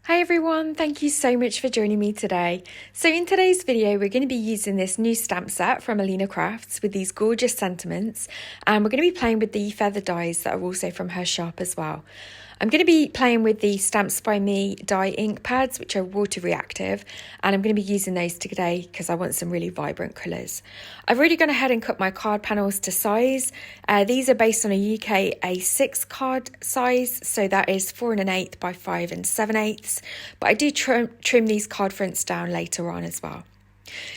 Hi everyone, thank you so much for joining me today. So in today's video, we're going to be using this new stamp set from Alina Crafts with these gorgeous sentiments, and we're going to be playing with the feather dies that are also from her shop as well. I'm going to be playing with the Stamps by Me die ink pads, which are water reactive, and I'm going to be using those today because I want some really vibrant colours. I've already gone ahead and cut my card panels to size. These are based on a UK A6 card size, so that is 4 1/8 by 5 7/8, but I do trim these card fronts down later on as well.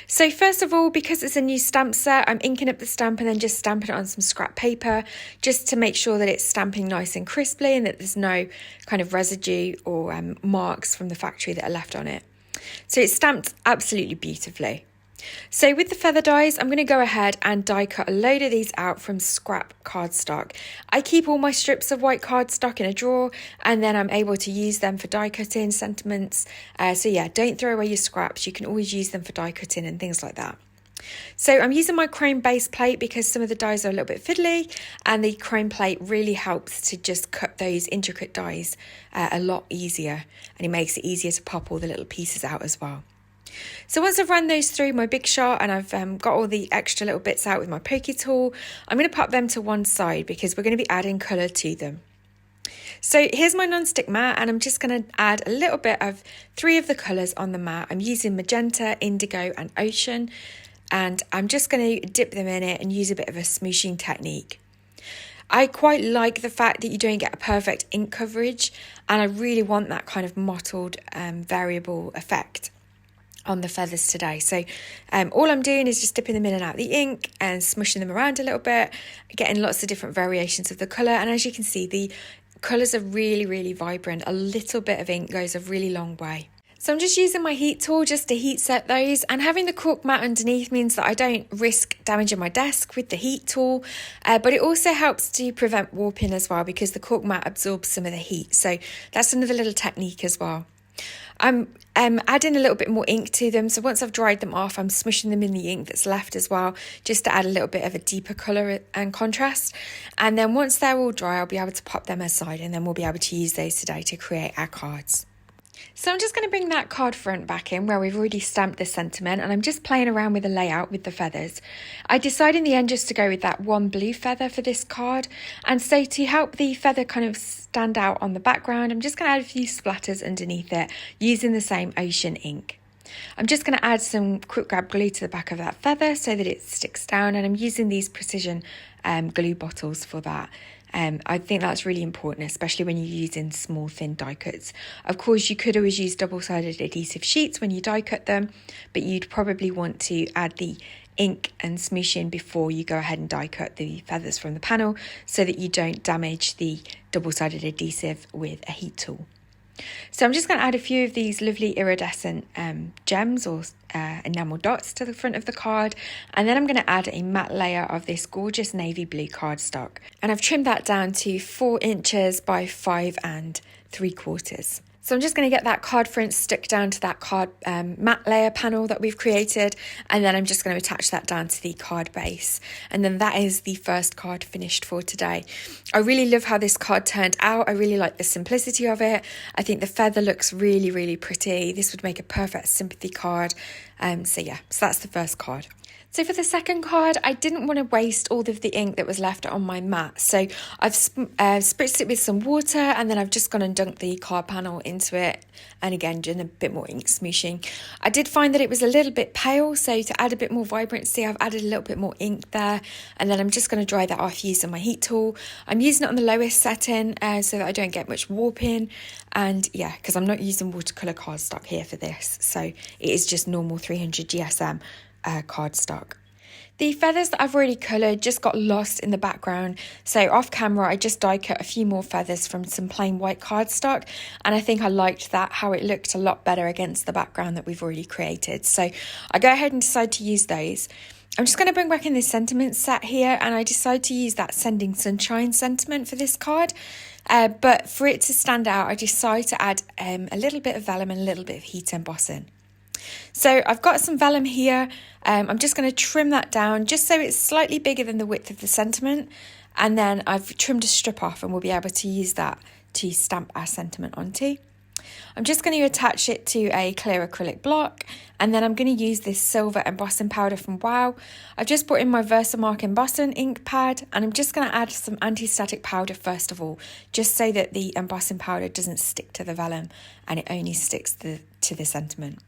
So first of all, because it's a new stamp set, I'm inking up the stamp and then just stamping it on some scrap paper just to make sure that it's stamping nice and crisply and that there's no kind of residue or marks from the factory that are left on it. So it's stamped absolutely beautifully. So with the feather dies, I'm going to go ahead and die cut a load of these out from scrap cardstock. I keep all my strips of white cardstock in a drawer and then I'm able to use them for die cutting sentiments. So yeah, don't throw away your scraps. You can always use them for die cutting and things like that. So I'm using my chrome base plate because some of the dies are a little bit fiddly, and the chrome plate really helps to just cut those intricate dies a lot easier, and it makes it easier to pop all the little pieces out as well. So once I've run those through my big shot and I've got all the extra little bits out with my pokey tool, I'm going to pop them to one side because we're going to be adding colour to them. So here's my non-stick mat, and I'm just going to add a little bit of 3 of the colours on the mat. I'm using Magenta, Indigo and Ocean, and I'm just going to dip them in it and use a bit of a smooshing technique. I quite like the fact that you don't get a perfect ink coverage, and I really want that kind of mottled variable effect on the feathers today. So all I'm doing is just dipping them in and out the ink and smushing them around a little bit, getting lots of different variations of the colour. And as you can see, the colours are really vibrant. A little bit of ink goes a really long way. So I'm just using my heat tool just to heat set those, and having the cork mat underneath means that I don't risk damaging my desk with the heat tool, but it also helps to prevent warping as well because the cork mat absorbs some of the heat. So that's another little technique as well. I'm adding a little bit more ink to them, so once I've dried them off, I'm smushing them in the ink that's left as well, just to add a little bit of a deeper colour and contrast. And then once they're all dry, I'll be able to pop them aside, and then we'll be able to use those today to create our cards. So I'm just going to bring that card front back in where we've already stamped this sentiment, and I'm just playing around with the layout with the feathers. I decided in the end just to go with that one blue feather for this card, and so to help the feather kind of stand out on the background, I'm just going to add a few splatters underneath it using the same ocean ink. I'm just going to add some quick grab glue to the back of that feather so that it sticks down, and I'm using these precision glue bottles for that. I think that's really important, especially when you're using small thin die cuts. Of course, you could always use double-sided adhesive sheets when you die cut them, but you'd probably want to add the ink and smooshing before you go ahead and die cut the feathers from the panel so that you don't damage the double-sided adhesive with a heat tool. So I'm just going to add a few of these lovely iridescent gems or enamel dots to the front of the card, and then I'm going to add a matte layer of this gorgeous navy blue cardstock, and I've trimmed that down to 4 inches by 5 3/4. So I'm just going to get that card front stuck down to that card matte layer panel that we've created, and then I'm just going to attach that down to the card base, and then that is the first card finished for today. I really love how this card turned out. I really like the simplicity of it. I think the feather looks really pretty. This would make a perfect sympathy card. So that's the first card. So for the second card, I didn't want to waste all of the ink that was left on my mat. So I've spritzed it with some water, and then I've just gone and dunked the card panel into it. And again, done a bit more ink smooshing. I did find that it was a little bit pale, so to add a bit more vibrancy, I've added a little bit more ink there. And then I'm just going to dry that off using my heat tool. I'm using it on the lowest setting so that I don't get much warping. And yeah, because I'm not using watercolour cardstock here for this. So it is just normal 300 GSM cardstock. The feathers that I've already coloured just got lost in the background, so off camera I just die cut a few more feathers from some plain white cardstock, and I think I liked that, how it looked a lot better against the background that we've already created. So I go ahead and decide to use those. I'm just going to bring back in this sentiment set here, and I decide to use that Sending Sunshine sentiment for this card. But for it to stand out, I decide to add a little bit of vellum and a little bit of heat embossing. So I've got some vellum here. I'm just going to trim that down just so it's slightly bigger than the width of the sentiment, and then I've trimmed a strip off, and we'll be able to use that to stamp our sentiment onto. I'm just going to attach it to a clear acrylic block, and then I'm going to use this silver embossing powder from Wow. I've just brought in my Versamark Embossing Ink Pad, and I'm just going to add some anti-static powder first of all, just so that the embossing powder doesn't stick to the vellum and it only sticks to the sentiment.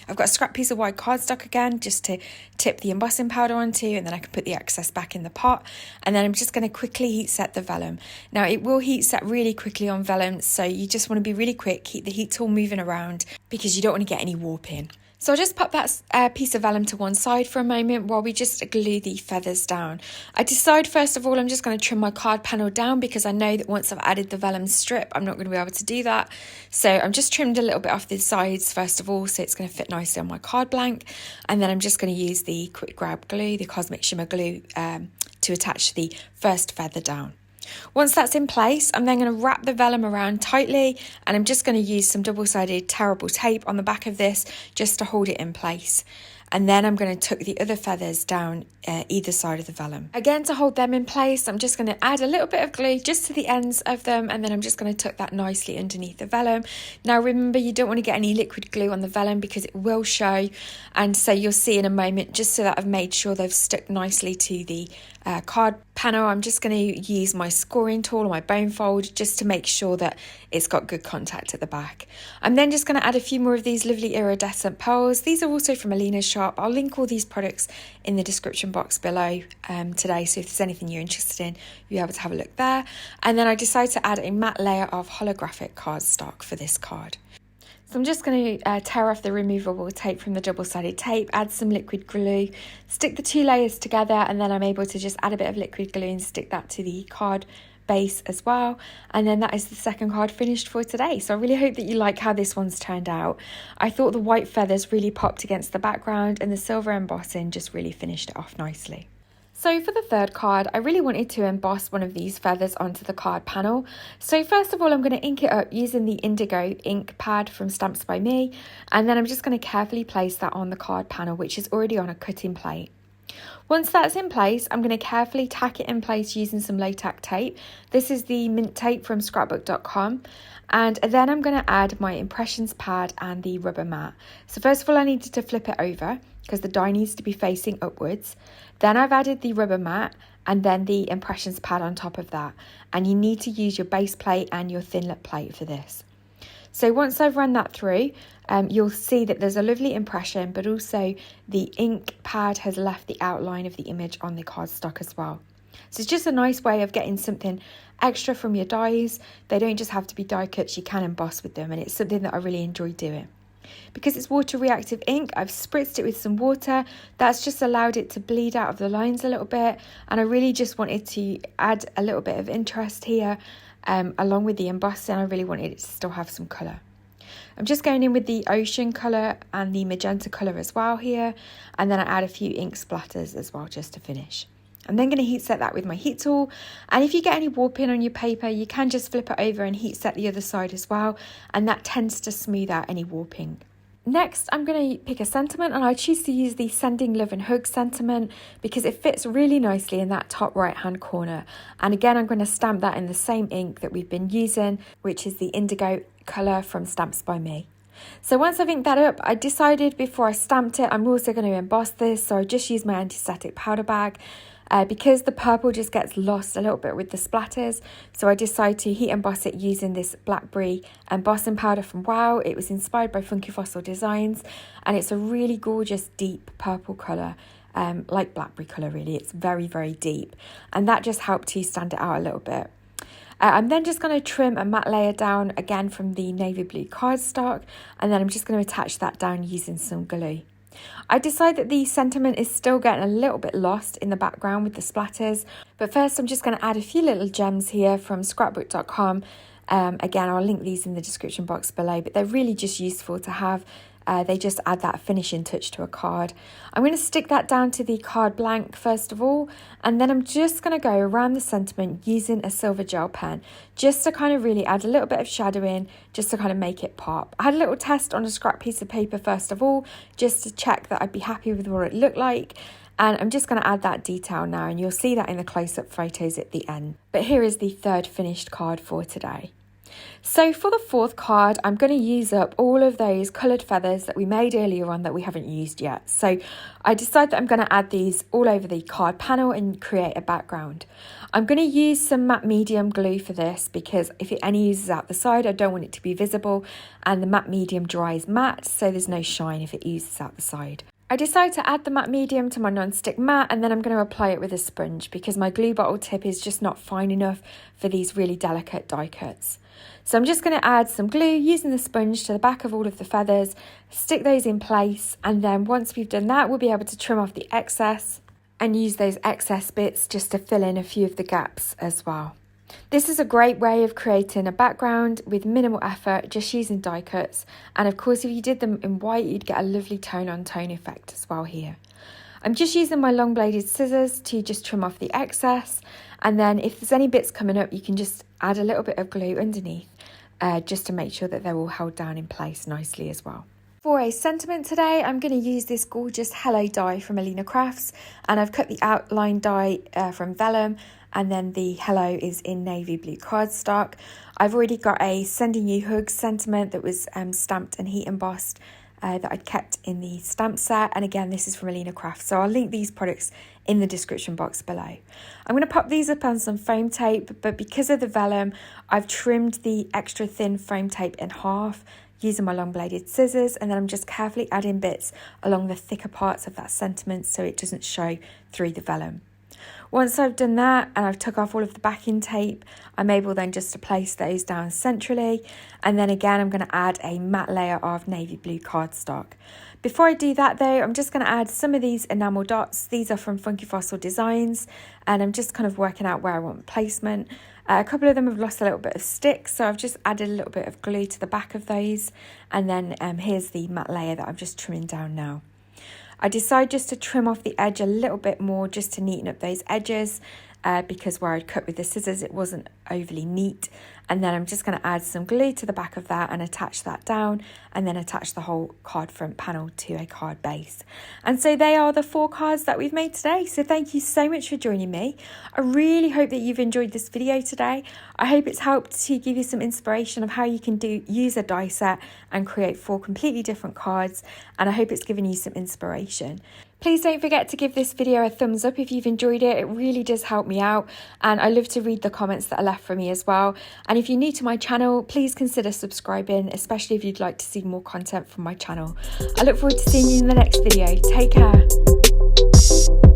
I've got a scrap piece of white cardstock again, just to tip the embossing powder onto, and then I can put the excess back in the pot. And then I'm just going to quickly heat set the vellum. Now it will heat set really quickly on vellum, so you just want to be really quick, keep the heat tool moving around because you don't want to get any warping. So I'll just pop that piece of vellum to one side for a moment while we just glue the feathers down. I decide first of all I'm just going to trim my card panel down because I know that once I've added the vellum strip I'm not going to be able to do that. So I'm just trimmed a little bit off the sides first of all so it's going to fit nicely on my card blank, and then I'm just going to use the quick grab glue, the Cosmic Shimmer glue, to attach the first feather down. Once that's in place, I'm then going to wrap the vellum around tightly, and I'm just going to use some double-sided tearable tape on the back of this just to hold it in place. And then I'm going to tuck the other feathers down either side of the vellum. Again, to hold them in place, I'm just going to add a little bit of glue just to the ends of them, and then I'm just going to tuck that nicely underneath the vellum. Now remember, you don't want to get any liquid glue on the vellum because it will show, and so you'll see in a moment, just so that I've made sure they've stuck nicely to the card panel, I'm just going to use my scoring tool or my bone fold just to make sure that it's got good contact at the back. I'm then just going to add a few more of these lovely iridescent pearls. These are also from Alina's shop. I'll link all these products in the description box below today, so if there's anything you're interested in, you'll be able to have a look there. And then I decided to add a matte layer of holographic cardstock for this card. So I'm just going to tear off the removable tape from the double-sided tape, add some liquid glue, stick the two layers together, and then I'm able to just add a bit of liquid glue and stick that to the card base as well. And then that is the second card finished for today. So I really hope that you like how this one's turned out. I thought the white feathers really popped against the background, and the silver embossing just really finished it off nicely. So for the third card, I really wanted to emboss one of these feathers onto the card panel. So first of all, I'm going to ink it up using the Indigo ink pad from Stamps by Me. And then I'm just going to carefully place that on the card panel, which is already on a cutting plate. Once that's in place, I'm going to carefully tack it in place using some latex tape. This is the mint tape from scrapbook.com. And then I'm going to add my impressions pad and the rubber mat. So first of all, I needed to flip it over because the die needs to be facing upwards. Then I've added the rubber mat and then the impressions pad on top of that. And you need to use your base plate and your thin lip plate for this. So once I've run that through, you'll see that there's a lovely impression, but also the ink pad has left the outline of the image on the cardstock as well. So it's just a nice way of getting something extra from your dies. They don't just have to be die cuts, you can emboss with them, and it's something that I really enjoy doing. Because it's water reactive ink, I've spritzed it with some water. That's just allowed it to bleed out of the lines a little bit, and I really just wanted to add a little bit of interest here along with the embossing. I really wanted it to still have some colour. I'm just going in with the ocean colour and the magenta colour as well here, and then I add a few ink splatters as well just to finish. I'm then going to heat set that with my heat tool, and if you get any warping on your paper, you can just flip it over and heat set the other side as well, and that tends to smooth out any warping. Next, I'm going to pick a sentiment, and I choose to use the Sending Love and Hug sentiment because it fits really nicely in that top right hand corner. And again, I'm going to stamp that in the same ink that we've been using, which is the Indigo colour from Stamps by Me. So once I've inked that up, I decided before I stamped it, I'm also going to emboss this, so I just used my Antistatic Powder Bag. Because the purple just gets lost a little bit with the splatters, so I decided to heat emboss it using this Blackberry embossing powder from Wow. It was inspired by Funky Fossil Designs, and it's a really gorgeous deep purple colour, like Blackberry colour really. It's very, very deep, and that just helped to stand it out a little bit. I'm then just going to trim a matte layer down again from the navy blue cardstock, and then I'm just going to attach that down using some glue. I decide that the sentiment is still getting a little bit lost in the background with the splatters, but first I'm just going to add a few little gems here from scrapbook.com. Again, I'll link these in the description box below, but they're really just useful to have. They just add that finishing touch to a card. I'm going to stick that down to the card blank first of all, and then I'm just going to go around the sentiment using a silver gel pen just to kind of really add a little bit of shadowing, just to kind of make it pop. I had a little test on a scrap piece of paper first of all, just to check that I'd be happy with what it looked like. And I'm just going to add that detail now, and you'll see that in the close-up photos at the end. But here is the third finished card for today. So for the fourth card, I'm going to use up all of those coloured feathers that we made earlier on that we haven't used yet. So I decided that I'm going to add these all over the card panel and create a background. I'm going to use some matte medium glue for this because if it only uses out the side, I don't want it to be visible, and the matte medium dries matte, so there's no shine if it uses out the side. I decided to add the matte medium to my non-stick mat, and then I'm going to apply it with a sponge because my glue bottle tip is just not fine enough for these really delicate die cuts. So I'm just going to add some glue using the sponge to the back of all of the feathers, stick those in place, and then once we've done that, we'll be able to trim off the excess and use those excess bits just to fill in a few of the gaps as well. This is a great way of creating a background with minimal effort, just using die cuts. And of course, if you did them in white, you'd get a lovely tone on tone effect as well here. I'm just using my long bladed scissors to just trim off the excess. And then if there's any bits coming up, you can just add a little bit of glue underneath just to make sure that they're all held down in place nicely as well. For a sentiment today, I'm going to use this gorgeous Hello die from Alina Crafts, and I've cut the outline die from Vellum, and then the Hello is in navy blue cardstock. I've already got a Sending You Hugs sentiment that was stamped and heat embossed that I'd kept in the stamp set, and again this is from Alina Crafts, so I'll link these products in the description box below. I'm going to pop these up on some foam tape, but because of the vellum, I've trimmed the extra thin foam tape in half using my long bladed scissors, and then I'm just carefully adding bits along the thicker parts of that sentiment so it doesn't show through the vellum. Once I've done that and I've took off all of the backing tape, I'm able then just to place those down centrally, and then again I'm going to add a matte layer of navy blue cardstock. Before I do that though, I'm just going to add some of these enamel dots. These are from Funky Fossil Designs, and I'm just kind of working out where I want placement. A couple of them have lost a little bit of stick, so I've just added a little bit of glue to the back of those, and then here's the matte layer that I'm just trimming down now. I decided just to trim off the edge a little bit more just to neaten up those edges because where I'd cut with the scissors it wasn't overly neat, and then I'm just going to add some glue to the back of that and attach that down, and then attach the whole card front panel to a card base. And so they are the 4 cards that we've made today. So thank you so much for joining me. I really hope that you've enjoyed this video today. I hope it's helped to give you some inspiration of how you can use a die set and create 4 completely different cards, and I hope it's given you some inspiration. Please don't forget to give this video a thumbs up if you've enjoyed it. It really does help me out, and I love to read the comments that are left for me as well. And if you're new to my channel, please consider subscribing, especially if you'd like to see more content from my channel. I look forward to seeing you in the next video. Take care.